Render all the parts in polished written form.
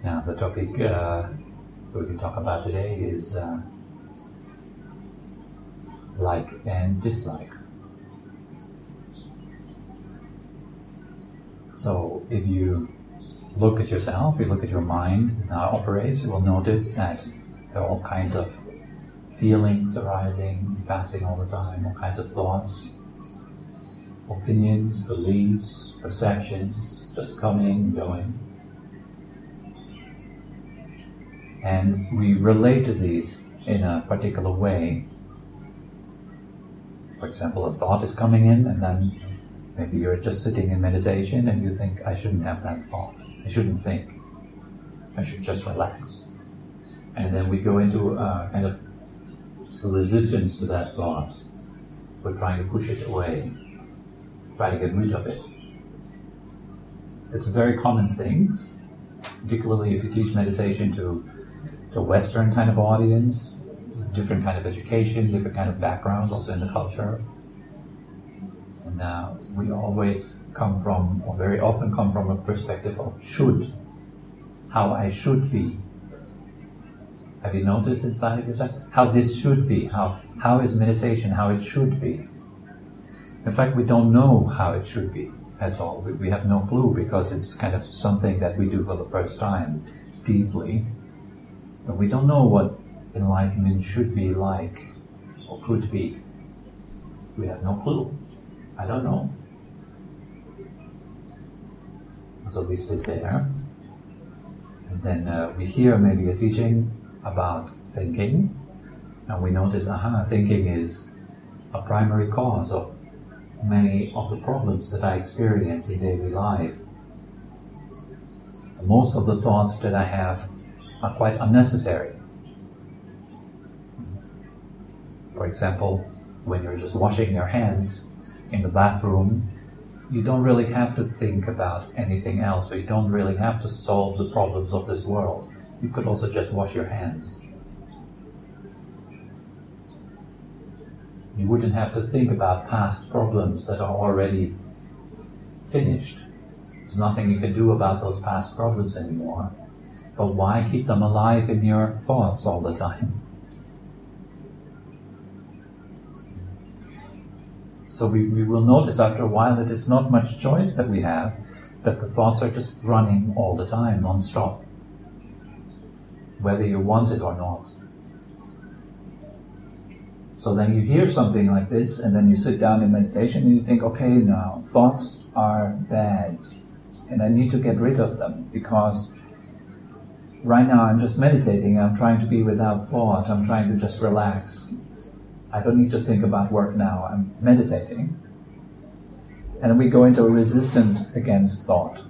Now, the topic we can talk about today is like and dislike. So, if you look at yourself, you look at your mind and how it operates, you will notice that there are all kinds of feelings arising, passing all the time, all kinds of thoughts, opinions, beliefs, perceptions, just coming and going. And we relate to these in a particular way. For example, a thought is coming in, and then maybe you're just sitting in meditation and you think, I shouldn't have that thought. I shouldn't think. I should just relax. And then we go into a kind of resistance to that thought. We're trying to push it away, try to get rid of it. It's a very common thing, particularly if you teach meditation to a Western kind of audience, different kind of education, different kind of background also in the culture. And we always come from, or very often come from, a perspective of should, how I should be. Have you noticed inside of yourself how this should be? How is meditation how it should be? In fact, we don't know how it should be at all. We have no clue, because it's kind of something that we do for the first time, deeply. But we don't know what enlightenment should be like, or could be. We have no clue. I don't know. So we sit there, and then we hear maybe a teaching about thinking, and we notice, thinking is a primary cause of many of the problems that I experience in daily life. Most of the thoughts that I have are quite unnecessary. For example, when you're just washing your hands in the bathroom, you don't really have to think about anything else, or you don't really have to solve the problems of this world. You could also just wash your hands. You wouldn't have to think about past problems that are already finished. There's nothing you can do about those past problems anymore. But why keep them alive in your thoughts all the time? So we will notice after a while that it's not much choice that we have, that the thoughts are just running all the time, non-stop, whether you want it or not. So then you hear something like this, and then you sit down in meditation and you think, okay, now thoughts are bad, and I need to get rid of them, because right now I'm just meditating, I'm trying to be without thought, I'm trying to just relax. I don't need to think about work now, I'm meditating. And then we go into a resistance against thought.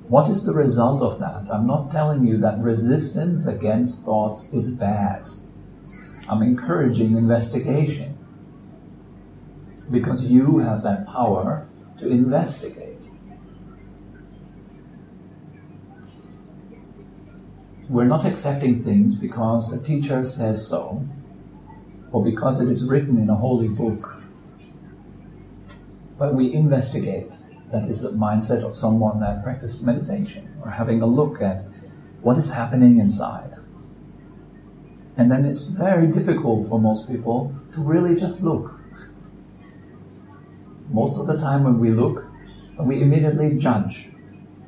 What is the result of that? I'm not telling you that resistance against thoughts is bad. I'm encouraging investigation, because you have that power to investigate. We're not accepting things because a teacher says so, or because it is written in a holy book. But we investigate. That is the mindset of someone that practices meditation, or having a look at what is happening inside. And then it's very difficult for most people to really just look. Most of the time when we look, we immediately judge.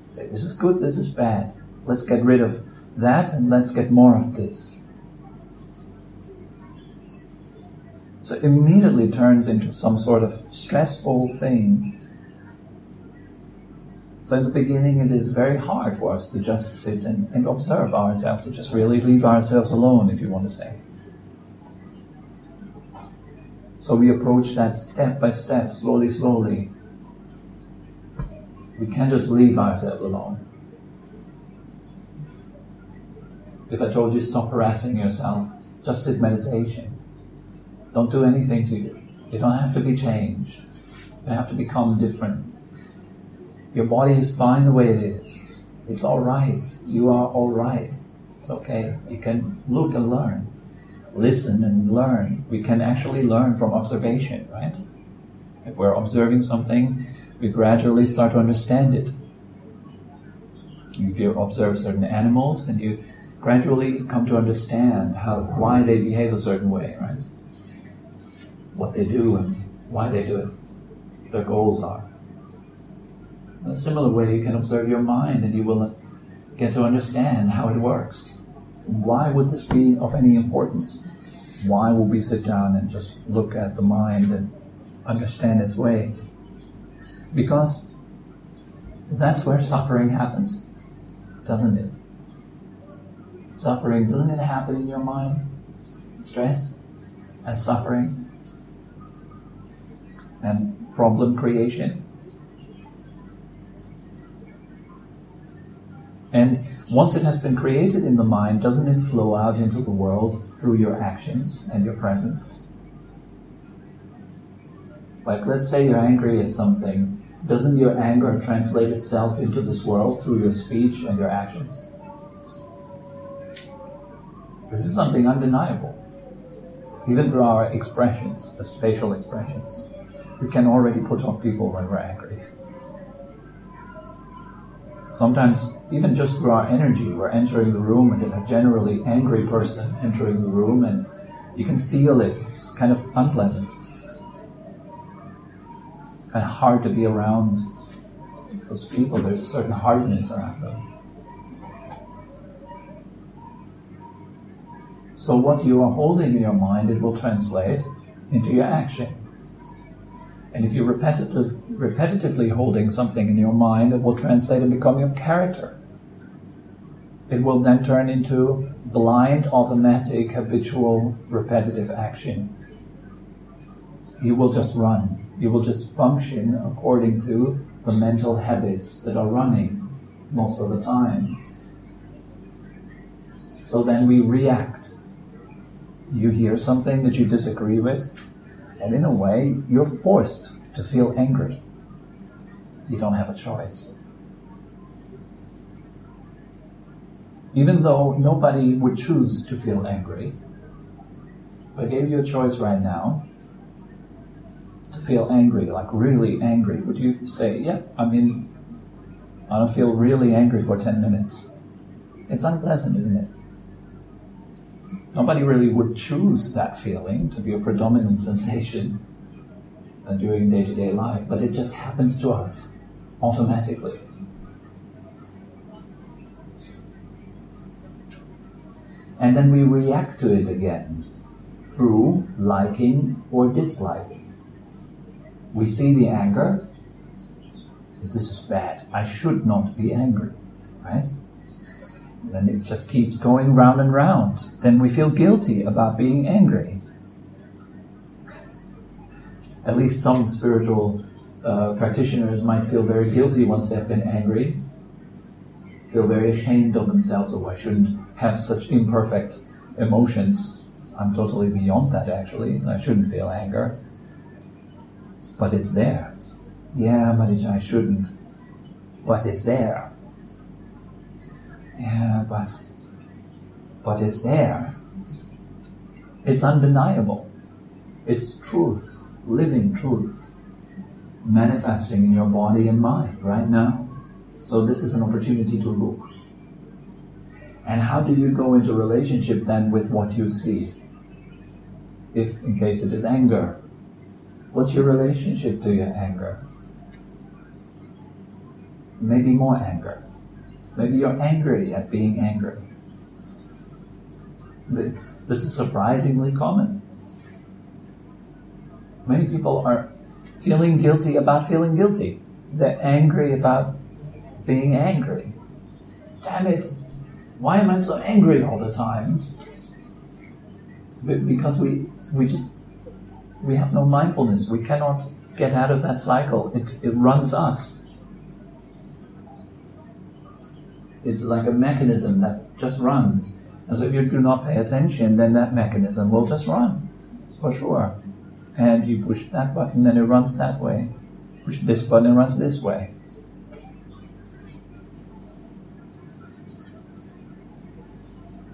Say, this is good, this is bad. Let's get rid of that and let's get more of this. So it immediately turns into some sort of stressful thing. So in the beginning it is very hard for us to just sit and observe ourselves, to just really leave ourselves alone, if you want to say. So we approach that step by step, slowly, slowly. We can't just leave ourselves alone. If I told you stop harassing yourself, just sit meditation. Don't do anything to you. You don't have to be changed. You don't have to become different. Your body is fine the way it is. It's all right. You are all right. It's okay. You can look and learn. Listen and learn. We can actually learn from observation, right? If we're observing something, we gradually start to understand it. If you observe certain animals, then you gradually come to understand why they behave a certain way, right? What they do and why they do it, their goals are. In a similar way, you can observe your mind and you will get to understand how it works. Why would this be of any importance? Why would we sit down and just look at the mind and understand its ways? Because that's where suffering happens, doesn't it? Suffering, doesn't it happen in your mind? Stress and suffering and problem creation. And once it has been created in the mind, doesn't it flow out into the world through your actions and your presence? Like, let's say you're angry at something. Doesn't your anger translate itself into this world through your speech and your actions? This is something undeniable. Even through our expressions, the facial expressions, we can already put off people when we're angry. Sometimes, even just through our energy, we're entering the room and a generally angry person entering the room, and you can feel it. It's kind of unpleasant. Kind of hard to be around those people. There's a certain hardness around them. So what you are holding in your mind, it will translate into your action. And if you're repetitively holding something in your mind, it will translate and become your character. It will then turn into blind, automatic, habitual, repetitive action. You will just run. You will just function according to the mental habits that are running most of the time. So then we react. You hear something that you disagree with, and in a way, you're forced to feel angry. You don't have a choice. Even though nobody would choose to feel angry, if I gave you a choice right now to feel angry, like really angry, would you say, yeah, I don't feel really angry for 10 minutes? It's unpleasant, isn't it? Nobody really would choose that feeling to be a predominant sensation during day-to-day life, but it just happens to us automatically. And then we react to it again through liking or disliking. We see the anger. This is bad. I should not be angry, right? Then it just keeps going round and round. Then we feel guilty about being angry. At least some spiritual practitioners might feel very guilty once they've been angry. Feel very ashamed of themselves. Oh, I shouldn't have such imperfect emotions. I'm totally beyond that, actually. So I shouldn't feel anger. But it's there. Yeah, but I shouldn't. But it's there. Yeah, but it's there. It's undeniable. It's truth, living truth, manifesting in your body and mind right now. So this is an opportunity to look. And how do you go into relationship then with what you see? If, in case it is anger, what's your relationship to your anger? Maybe more anger. Maybe you're angry at being angry. This is surprisingly common. Many people are feeling guilty about feeling guilty. They're angry about being angry. Damn it, why am I so angry all the time? Because we have no mindfulness. We cannot get out of that cycle. It runs us. It's like a mechanism that just runs. And so if you do not pay attention, then that mechanism will just run, for sure. And you push that button and it runs that way. Push this button and it runs this way.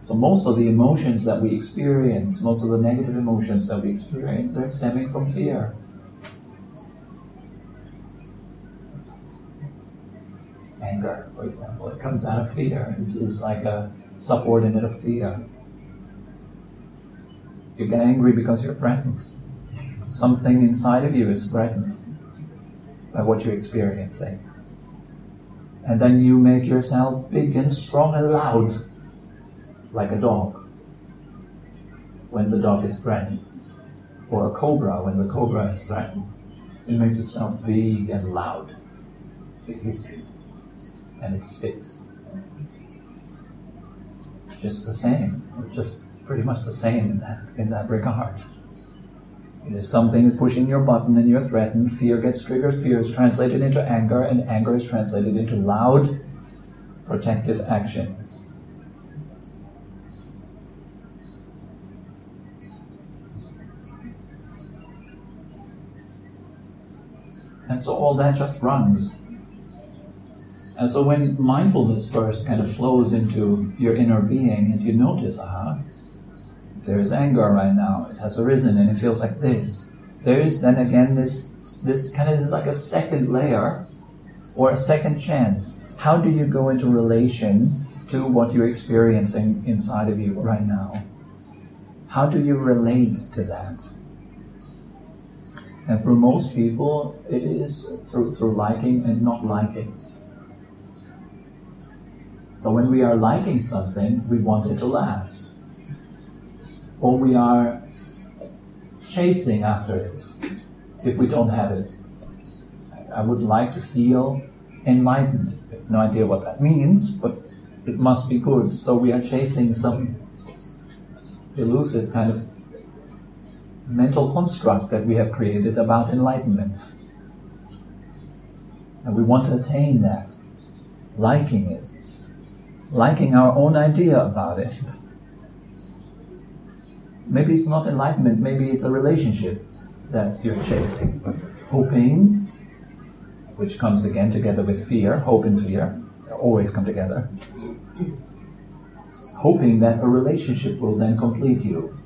So most of the emotions that we experience, most of the negative emotions that we experience, they're stemming from fear. Anger. for example. It comes out of fear. It is like a subordinate of fear. You get angry because you're threatened. Something inside of you is threatened by what you're experiencing. And then you make yourself big and strong and loud, like a dog, when the dog is threatened. Or a cobra, when the cobra is threatened. It makes itself big and loud. It hisses and it spits. Just the same, just pretty much the same in that regard. It is something is pushing your button and you're threatened. Fear gets triggered. Fear is translated into anger, and anger is translated into loud, protective action. And so all that just runs. And so when mindfulness first kind of flows into your inner being and you notice, there's anger right now, it has arisen and it feels like this. There is then again this kind of is like a second layer or a second chance. How do you go into relation to what you're experiencing inside of you right now? How do you relate to that? And for most people, it is through liking and not liking. So when we are liking something, we want it to last. Or we are chasing after it if we don't have it. I would like to feel enlightened. I have no idea what that means, but it must be good. So we are chasing some elusive kind of mental construct that we have created about enlightenment. And we want to attain that. Liking it. Liking our own idea about it. Maybe it's not enlightenment, maybe it's a relationship that you're chasing. Hoping, which comes again together with fear, hope and fear, they always come together. Hoping that a relationship will then complete you.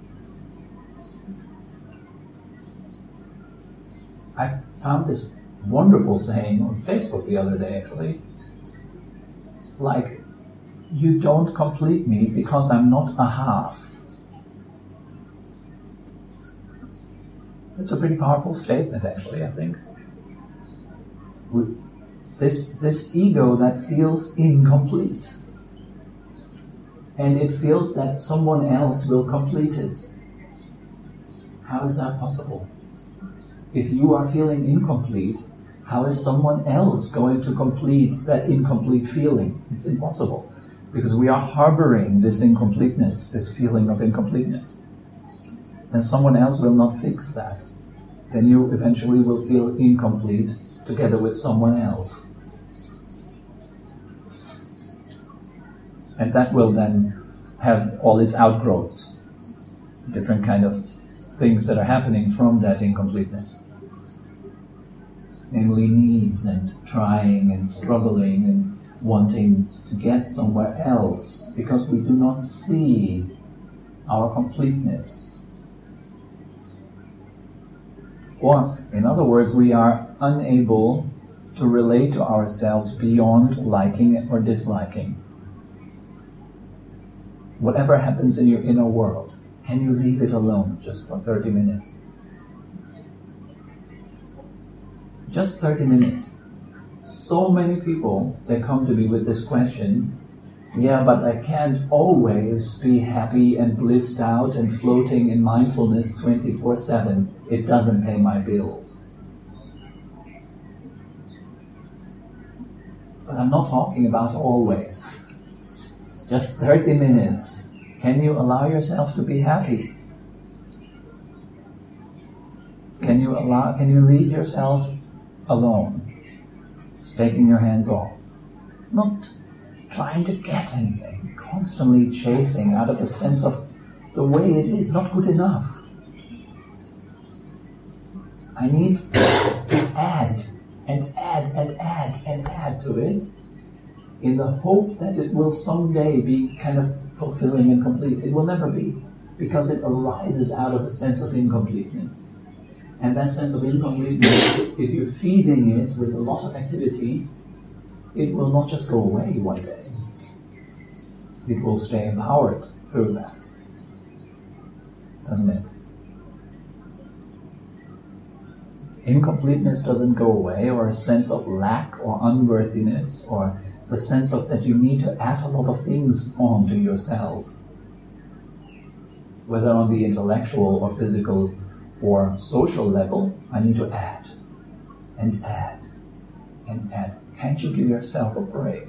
I found this wonderful saying on Facebook the other day, actually. Like, you don't complete me because I'm not a half. It's a pretty powerful statement, actually, I think. This ego that feels incomplete. And it feels that someone else will complete it. How is that possible? If you are feeling incomplete, how is someone else going to complete that incomplete feeling? It's impossible. Because we are harboring this incompleteness, this feeling of incompleteness. And someone else will not fix that. Then you eventually will feel incomplete together with someone else. And that will then have all its outgrowths, different kind of things that are happening from that incompleteness. Namely needs and trying and struggling and wanting to get somewhere else because we do not see our completeness. Or, in other words, we are unable to relate to ourselves beyond liking or disliking. Whatever happens in your inner world, can you leave it alone just for 30 minutes? Just 30 minutes. So many people, they come to me with this question, yeah, but I can't always be happy and blissed out and floating in mindfulness 24/7. It doesn't pay my bills. But I'm not talking about always. Just 30 minutes. Can you allow yourself to be happy? Can you leave yourself alone? Just taking your hands off. Not trying to get anything. Constantly chasing out of a sense of the way it is not good enough. I need to add and add and add and add to it in the hope that it will someday be kind of fulfilling and complete. It will never be, because it arises out of a sense of incompleteness. And that sense of incompleteness, if you're feeding it with a lot of activity, it will not just go away one day. It will stay empowered through that, doesn't it? Incompleteness doesn't go away, or a sense of lack or unworthiness, or the sense of that you need to add a lot of things onto yourself, whether on the intellectual or physical or social level. I need to add and add and add. Can't you give yourself a break?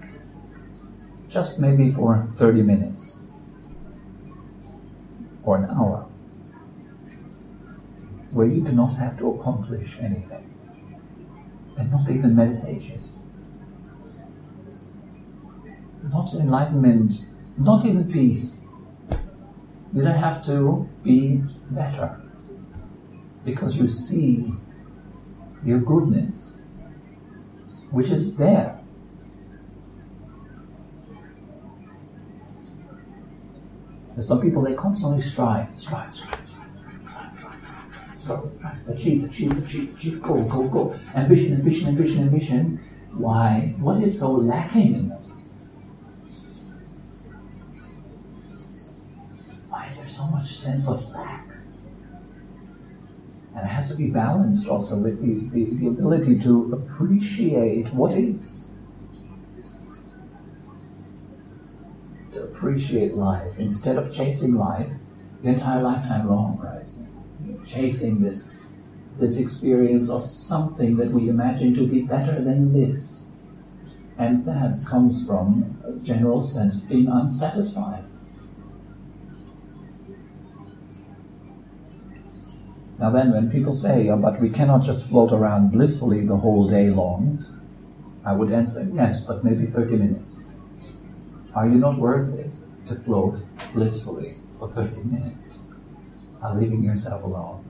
Just maybe for 30 minutes or an hour, where you do not have to accomplish anything, and not even meditation, not enlightenment, not even peace. You don't have to be better, because you see your goodness, which is there. There's some people, they constantly strive, achieve, go, ambition. Why? What is so lacking in them? Why is there so much sense of lack? And it has to be balanced also with the ability to appreciate what is. To appreciate life instead of chasing life the entire lifetime long, right? Chasing this experience of something that we imagine to be better than this. And that comes from a general sense of being unsatisfied. Now then, when people say, oh, but we cannot just float around blissfully the whole day long, I would answer, yes, but maybe 30 minutes. Are you not worth it to float blissfully for 30 minutes? Leaving yourself alone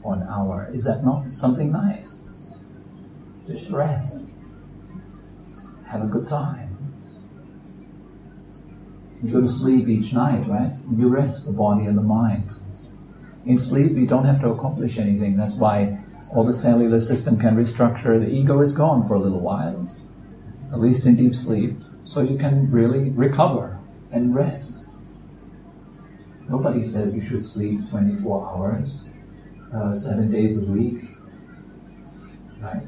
for an hour. Is that not something nice? Just rest. Have a good time. You go to sleep each night, right? You rest the body and the mind. In sleep, you don't have to accomplish anything. That's why all the cellular system can restructure. The ego is gone for a little while, at least in deep sleep, so you can really recover and rest. Nobody says you should sleep 24 hours, 7 days a week, right?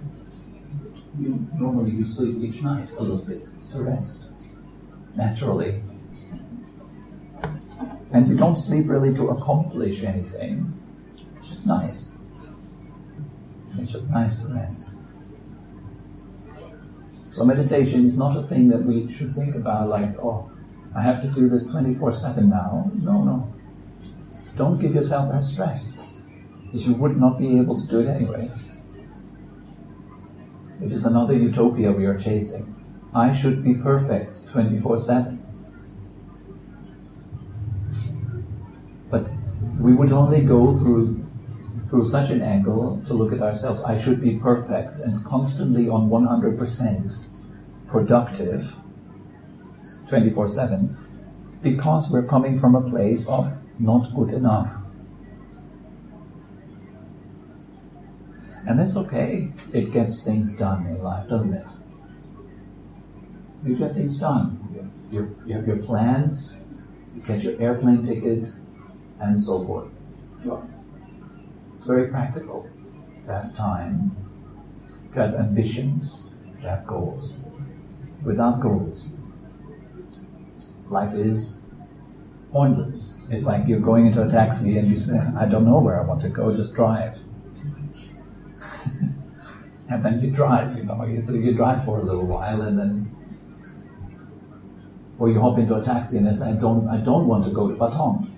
Normally you sleep each night a little bit to rest, naturally. And you don't sleep really to accomplish anything. It's just nice. It's just nice to rest. So meditation is not a thing that we should think about like, oh, I have to do this 24/7 now. No. Don't give yourself that stress, because you would not be able to do it anyways. It is another utopia we are chasing. I should be perfect 24/7. But we would only go through such an angle to look at ourselves. I should be perfect and constantly on 100% productive 24/7, because we're coming from a place of not good enough. And that's okay. It gets things done in life, doesn't it? You get things done. You have your plans, you get your airplane ticket, and so forth. Sure. It's very practical to have time, to have ambitions, to have goals. Without goals, life is pointless. It's like you're going into a taxi and you say, I don't know where I want to go, just drive. And then you drive, so you drive for a little while, and then, or you hop into a taxi and they say, I don't want to go to Baton.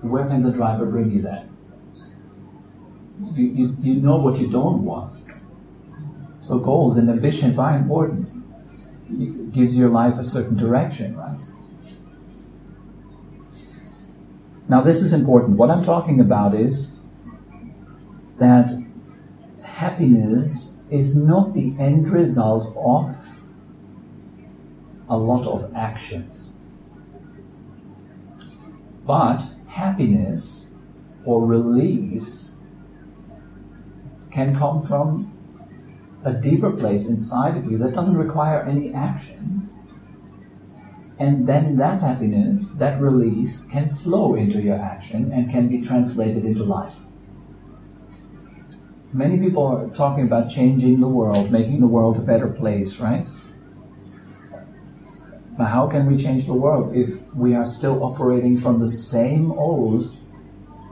Where can the driver bring you then? You know what you don't want. So goals and ambitions are important. It gives your life a certain direction, right? Now this is important. What I'm talking about is that happiness is not the end result of a lot of actions. But happiness or release can come from a deeper place inside of you that doesn't require any action. And then that happiness, that release, can flow into your action and can be translated into life. Many people are talking about changing the world, making the world a better place, right? But how can we change the world if we are still operating from the same old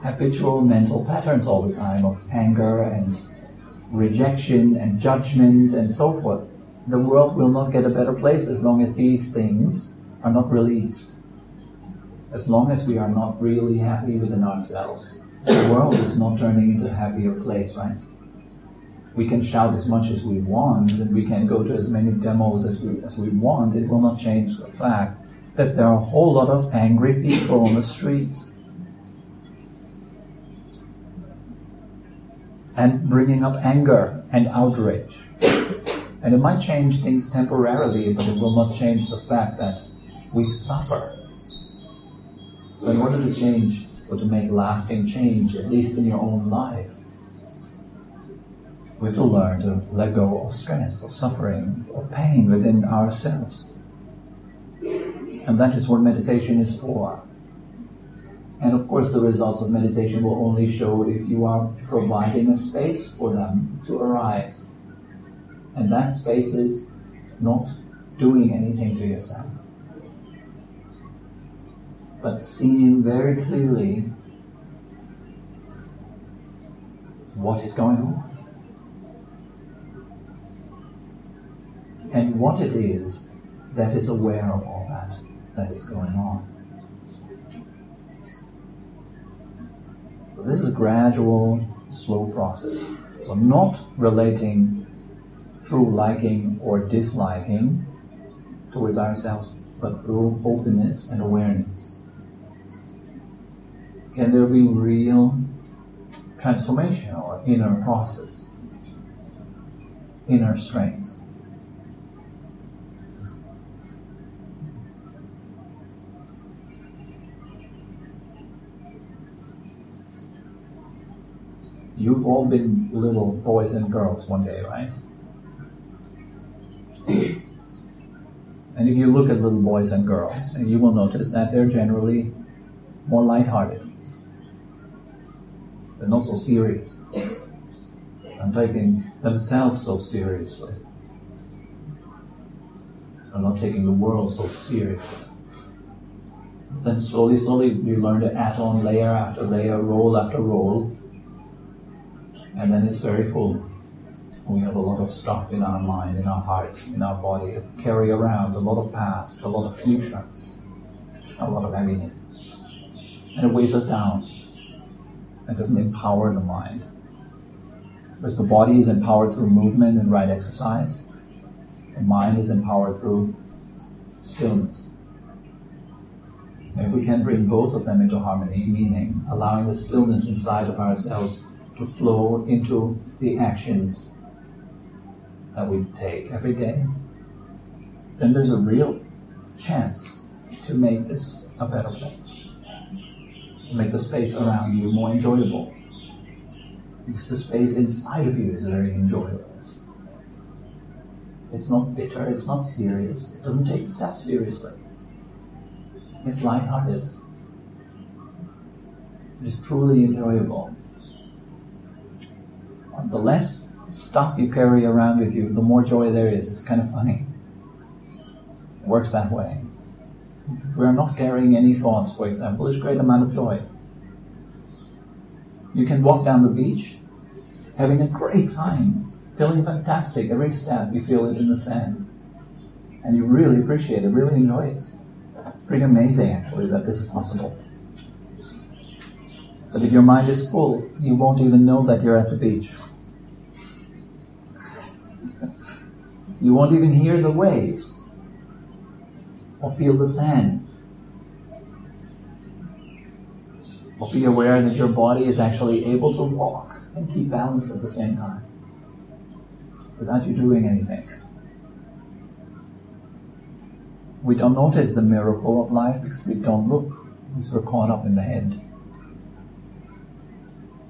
habitual mental patterns all the time of anger and rejection and judgment and so forth? The world will not get a better place as long as these things are not released. As long as we are not really happy within ourselves, the world is not turning into a happier place, right? We can shout as much as we want, and we can go to as many demos as we want. It will not change the fact that there are a whole lot of angry people on the streets. And bringing up anger and outrage. And it might change things temporarily, but it will not change the fact that we suffer. So in order to change, or to make lasting change, at least in your own life, we have to learn to let go of stress, of suffering, of pain within ourselves. And that is what meditation is for. And of course the results of meditation will only show if you are providing a space for them to arise. And that space is not doing anything to yourself, but seeing very clearly what is going on. And what it is that is aware of all that is going on. So this is a gradual, slow process. So not relating through liking or disliking towards ourselves, but through openness and awareness. Can there be real transformation or inner process, inner strength? You've all been little boys and girls one day, right? And if you look at little boys and girls, you will notice that they're generally more lighthearted. They're not so serious. And taking themselves so seriously. They're not taking the world so seriously. Then slowly you learn to add on layer after layer, roll after roll. And then it's very full. We have a lot of stuff in our mind, in our heart, in our body, carry around a lot of past, a lot of future, a lot of heaviness. And it weighs us down. It doesn't empower the mind. Because the body is empowered through movement and right exercise. The mind is empowered through stillness. And if we can bring both of them into harmony, meaning allowing the stillness inside of ourselves to flow into the actions that we take every day, then there's a real chance to make this a better place. To make the space around you more enjoyable. Because the space inside of you is very enjoyable. It's not bitter, it's not serious, it doesn't take itself seriously. It's lighthearted. It's truly enjoyable. The less stuff you carry around with you, the more joy there is. It's kind of funny. It works that way. If we're not carrying any thoughts, for example, there's a great amount of joy. You can walk down the beach, having a great time, feeling fantastic. Every step, you feel it in the sand. And you really appreciate it, really enjoy it. Pretty amazing, actually, that this is possible. But if your mind is full, you won't even know that you're at the beach. You won't even hear the waves or feel the sand. Or be aware that your body is actually able to walk and keep balance at the same time without you doing anything. We don't notice the miracle of life because we don't look, because we're caught up in the head.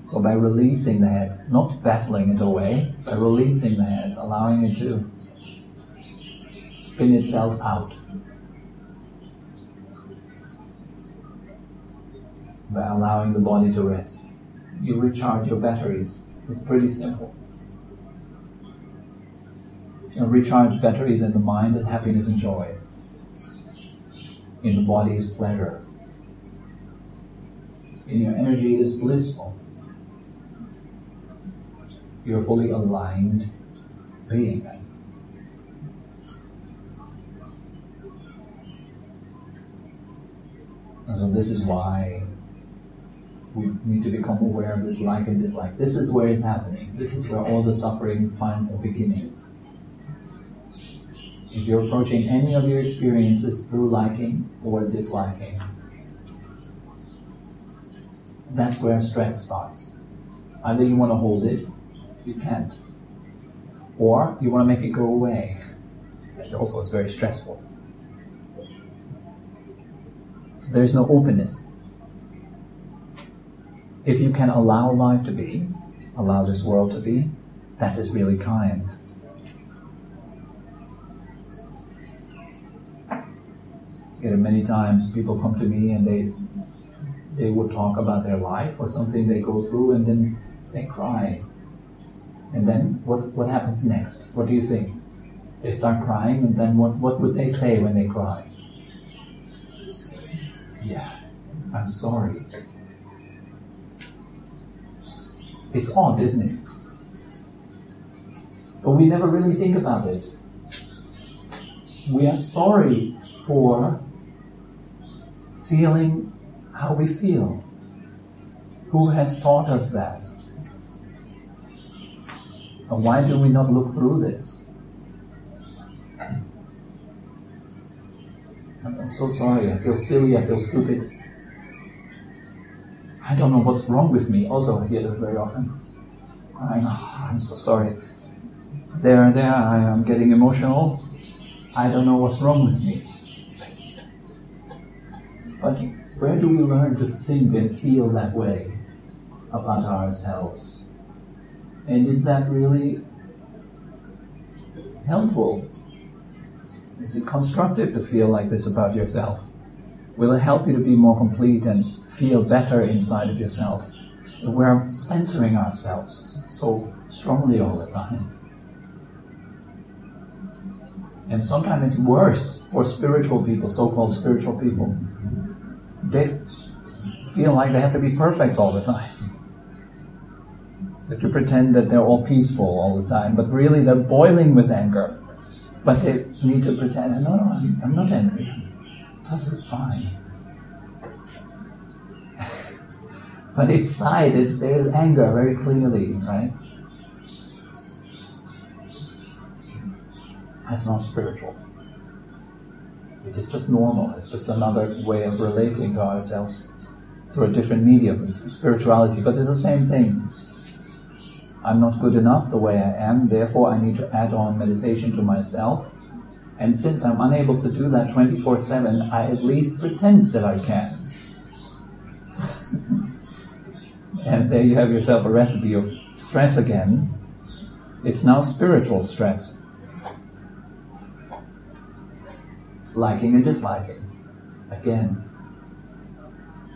So by releasing the head, not battling it away, by releasing the head, allowing it to spin itself out, by allowing the body to rest, you recharge your batteries. It's pretty simple. Recharge batteries in the mind is happiness and joy. In the body is pleasure. In your energy it is blissful. You're a fully aligned being. And so this is why we need to become aware of this like and dislike. This is where it's happening. This is where all the suffering finds a beginning. If you're approaching any of your experiences through liking or disliking, that's where stress starts. Either you want to hold it, you can't. Or you want to make it go away. And also it's very stressful. So there's no openness. If you can allow life to be, allow this world to be, that is really kind. Many times people come to me and they would talk about their life or something they go through, and then they cry. And then what happens next? What do you think? They start crying, and then what would they say when they cry? Yeah, I'm sorry. It's odd, isn't it? But we never really think about this. We are sorry for feeling how we feel. Who has taught us that? And why do we not look through this? I'm so sorry, I feel silly, I feel stupid. I don't know what's wrong with me. Also, I hear this very often. I'm so sorry. There, I am getting emotional. I don't know what's wrong with me. But where do we learn to think and feel that way about ourselves? And is that really helpful? Is it constructive to feel like this about yourself? Will it help you to be more complete and feel better inside of yourself? We're censoring ourselves so strongly all the time. And sometimes it's worse for spiritual people, so-called spiritual people. They feel like they have to be perfect all the time. They have to pretend that they're all peaceful all the time, but really they're boiling with anger. But they need to pretend, no, I'm not angry. That's fine. But inside, there's anger very clearly, right? That's not spiritual. It is just normal. It's just another way of relating to ourselves through a different medium, through spirituality. But it's the same thing. I'm not good enough the way I am, therefore I need to add on meditation to myself. And since I'm unable to do that 24/7, I at least pretend that I can. And there you have yourself a recipe of stress again. It's now spiritual stress. Liking and disliking. Again.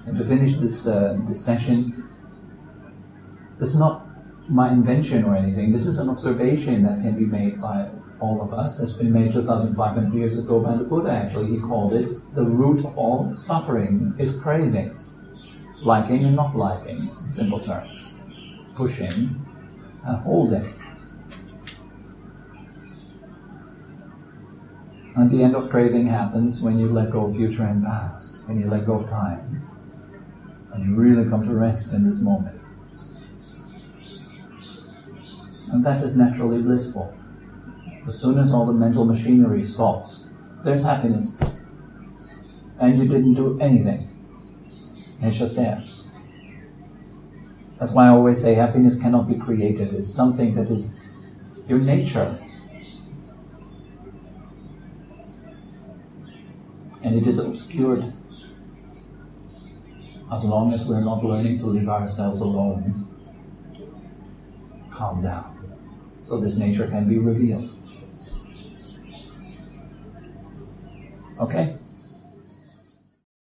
And to finish this session, this is not my invention or anything. This is an observation that can be made by all of us. It's been made 2,500 years ago by the Buddha, actually. He called it the root of all suffering is craving. Liking and not liking, in simple terms. Pushing and holding. And the end of craving happens when you let go of future and past, when you let go of time, and you really come to rest in this moment. And that is naturally blissful. As soon as all the mental machinery stops, there's happiness. And you didn't do anything. It's just there. That's why I always say happiness cannot be created. It's something that is your nature. And it is obscured as long as we're not learning to leave ourselves alone calm down. So this nature can be revealed. Okay?